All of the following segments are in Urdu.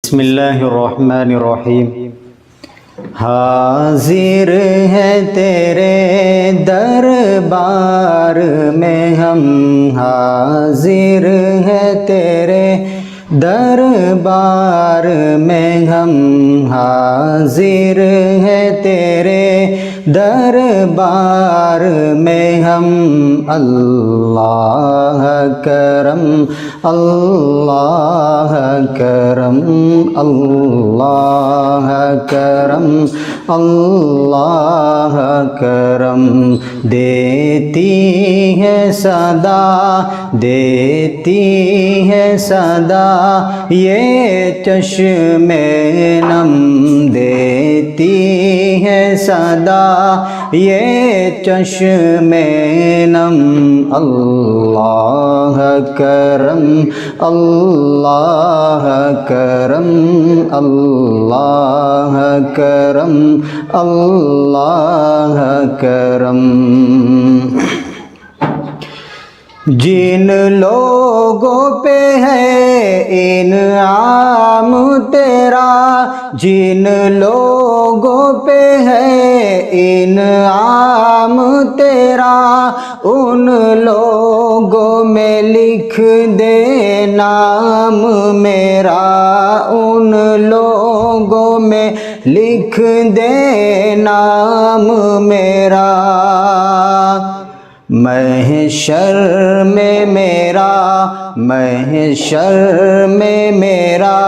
بسم اللہ الرحمن الرحیم۔ حاضر ہے تیرے دربار میں ہم، حاضر ہے تیرے دربار میں ہم، حاضر ہے تیرے دربار میں ہم۔ اللہ کرم، اللہ کرم، اللہ کرم، اللہ کرم۔ دیتی ہے صدا، دیتی ہے صدا یہ چشم نم، دیتی ہے صدا یہ چشم نم۔ اللہ کرم، اللہ کرم، اللہ کرم، اللہ کرم۔ جن لوگوں پہ ہے انعام تیرا، جن لوگوں پہ ہے انعام تیرا، ان لوگوں میں لکھ دے نام میرا، ان لوگوں میں لکھ دے نام میرا۔ محشر میں میرا، محشر میں میرا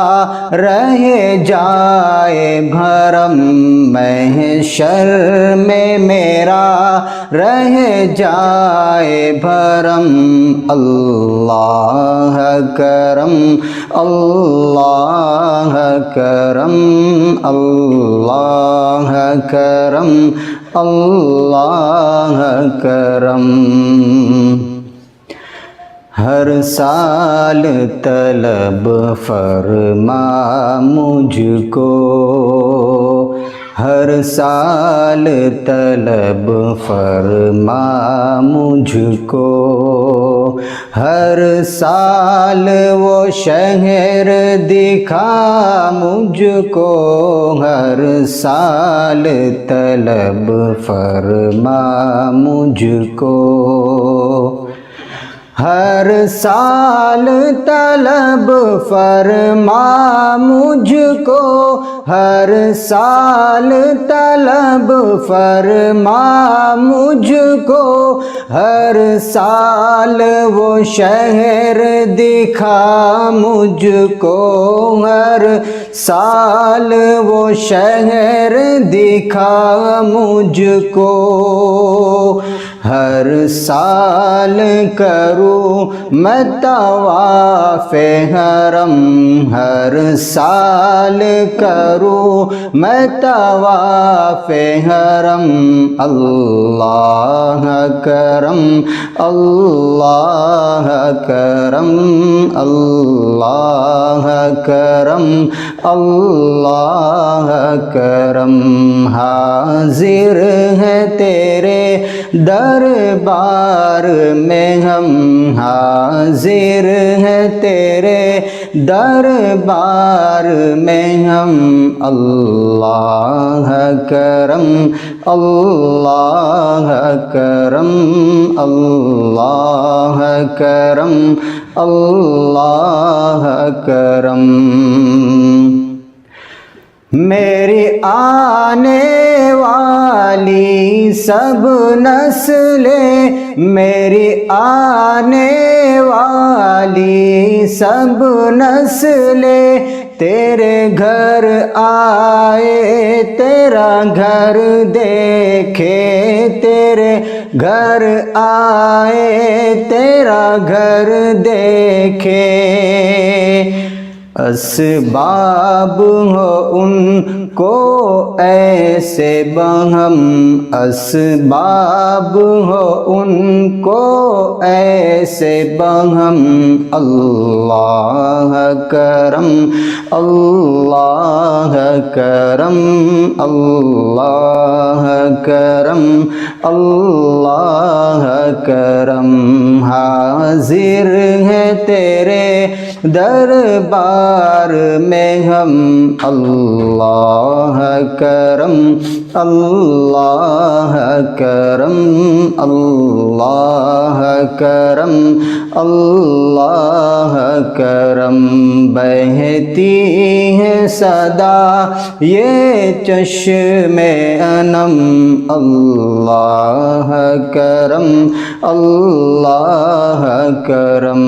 رہ جائے بھرم، محشر میں میرا رہ جائے بھرم۔ اللہ کرم، اللہ کرم، اللہ کرم، اللہ کرم۔ ہر سال طلب فرما مجھ کو، ہر سال طلب فرما مجھ کو، ہر سال وہ شہر دکھا مجھ کو، ہر سال طلب فرما مجھ کو، ہر سال طلب فرما مجھ کو، ہر سال طلب فرما مجھ کو، ہر سال وہ شہر دکھا مجھ کو، ہر سال وہ شہر دکھا مجھ کو۔ ہر سال کروں میں طواف حرم، ہر سال کروں میں طواف حرم۔ اللہ کرم، اللہ کرم، اللہ کرم، اللہ کرم۔ حاضر ہے تیرے دربار میں ہم، حاضر ہے تیرے دربار میں ہم۔ اللہ کرم، اللہ کرم، اللہ کرم، اللہ کرم۔ میری آنے والی سب نسلیں، میری آنے والی سب نسلیں تیرے گھر آئے، تیرا گھر دیکھے، تیرے گھر آئے، تیرا گھر دیکھے۔ اسباب ہو ان کو ایسے بہم، اسباب ہو ان کو ایسے بہم۔ اللہ کرم، اللہ کرم، اللہ کرم، اللہ کرم۔ حاضر ہے تیرے دربار بہار میں ہم اللہ کرم اللہ کرم اللہ کرم اللہ کرم بہتی ہے صدا یہ چشم انم اللہ کرم اللہ کرم